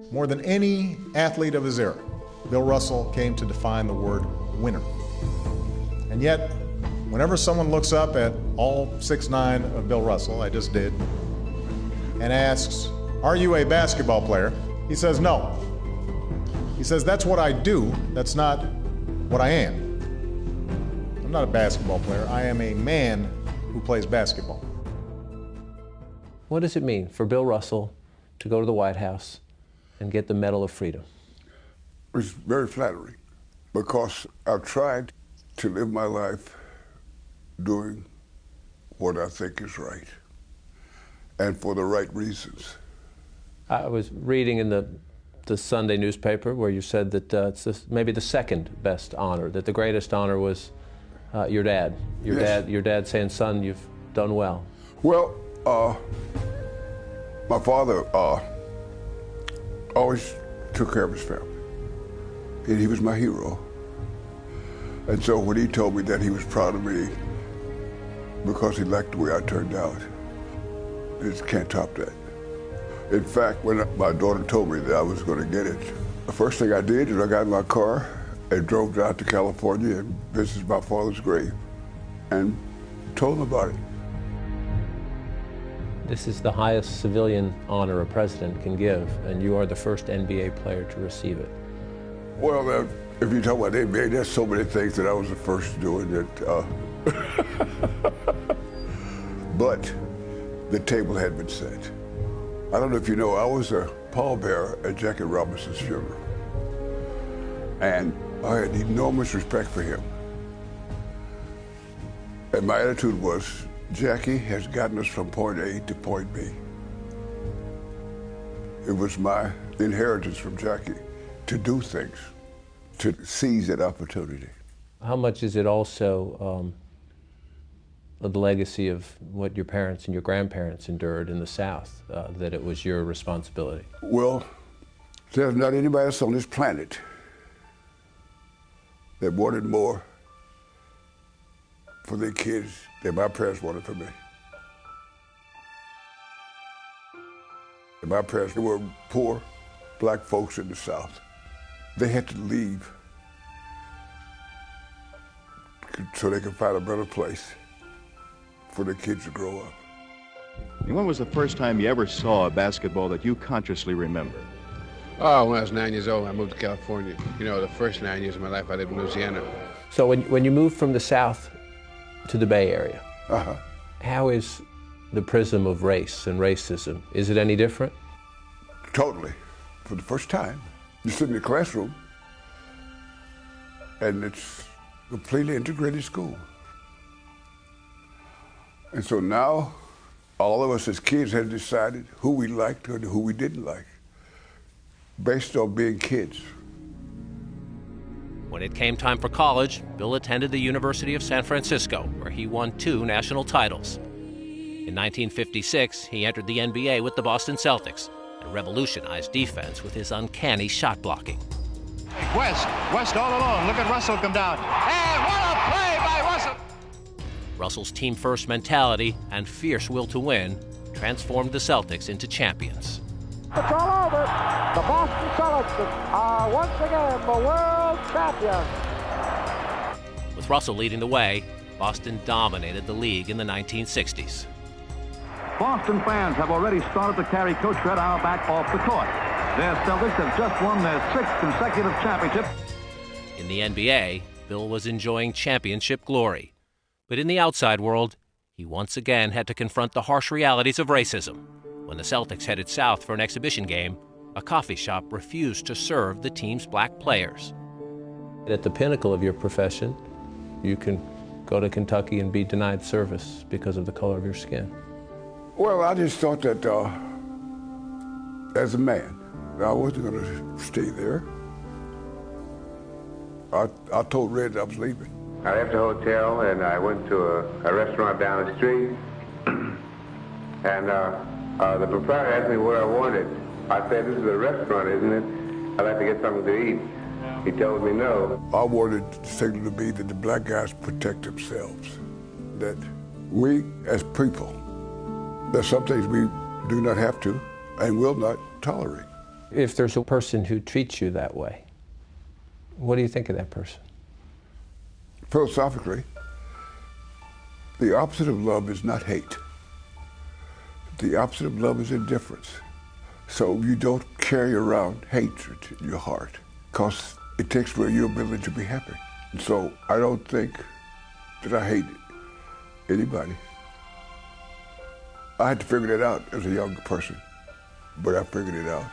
More than any athlete of his era, Bill Russell came to define the word winner. And yet, whenever someone looks up at all 6'9" of Bill Russell, I just did, and asks, "Are you a basketball player?" he says, "No." He says, "That's what I do, that's not what I am. I'm not a basketball player, I am a man who plays basketball." What does it mean for Bill Russell to go to the White House and get the Medal of Freedom? It was very flattering because I've tried to live my life doing what I think is right and for the right reasons. I was reading in the Sunday newspaper where you said that it's maybe the second best honor, that the greatest honor was your dad. Your dad saying, "Son, you've done well." Well, my father always took care of his family, and he was my hero. And so when he told me that he was proud of me because he liked the way I turned out, I just can't top that. In fact, when my daughter told me that I was going to get it, the first thing I did is I got in my car and drove down to California and visited my father's grave and told him about it. This is the highest civilian honor a president can give, and you are the first NBA player to receive it. Well, if you talk about the NBA, there's so many things that I was the first doing that. But the table had been set. I don't know if you know, I was a pallbearer at Jackie Robinson's funeral. And I had enormous respect for him. And my attitude was, Jackie has gotten us from point A to point B. It was my inheritance from Jackie to do things, to seize that opportunity. How much is it also the legacy of what your parents and your grandparents endured in the South, that it was your responsibility? Well, there's not anybody else on this planet that wanted more for their kids than my parents wanted for me. And my parents were poor black folks in the South. They had to leave so they could find a better place for their kids to grow up. And when was the first time you ever saw a basketball that you consciously remember? Oh, when I was 9 years old, I moved to California. You know, the first 9 years of my life, I lived in Louisiana. So when you moved from the South to the Bay Area, how is the prism of race and racism, is it any different? Totally. For the first time, you sit in the classroom, and it's a completely integrated school. And so now, all of us as kids had decided who we liked and who we didn't like, based on being kids. When it came time for college, Bill attended the University of San Francisco, where he won 2 national titles. In 1956, he entered the NBA with the Boston Celtics and revolutionized defense with his uncanny shot blocking. West all alone. Look at Russell come down. And what a play by Russell! Russell's team-first mentality and fierce will to win transformed the Celtics into champions. It's all over. The Boston Celtics are once again the world champions. With Russell leading the way, Boston dominated the league in the 1960s. Boston fans have already started to carry Coach Red Auerbach off the court. Their Celtics have just won their 6th consecutive championship. In the NBA, Bill was enjoying championship glory. But in the outside world, he once again had to confront the harsh realities of racism. When the Celtics headed south for an exhibition game, a coffee shop refused to serve the team's black players. At the pinnacle of your profession, you can go to Kentucky and be denied service because of the color of your skin. Well, I just thought that as a man, I wasn't going to stay there. I told Red I was leaving. I left the hotel and I went to a restaurant down the street. And the proprietor asked me what I wanted. I said, "This is a restaurant, isn't it? I'd like to get something to eat." He told me no. I wanted the signal to be that the black guys protect themselves. That we, as people, there's some things we do not have to and will not tolerate. If there's a person who treats you that way, what do you think of that person? Philosophically, the opposite of love is not hate. The opposite of love is indifference. So you don't carry around hatred in your heart, because it takes away your ability to be happy. And so I don't think that I hate anybody. I had to figure that out as a younger person, but I figured it out.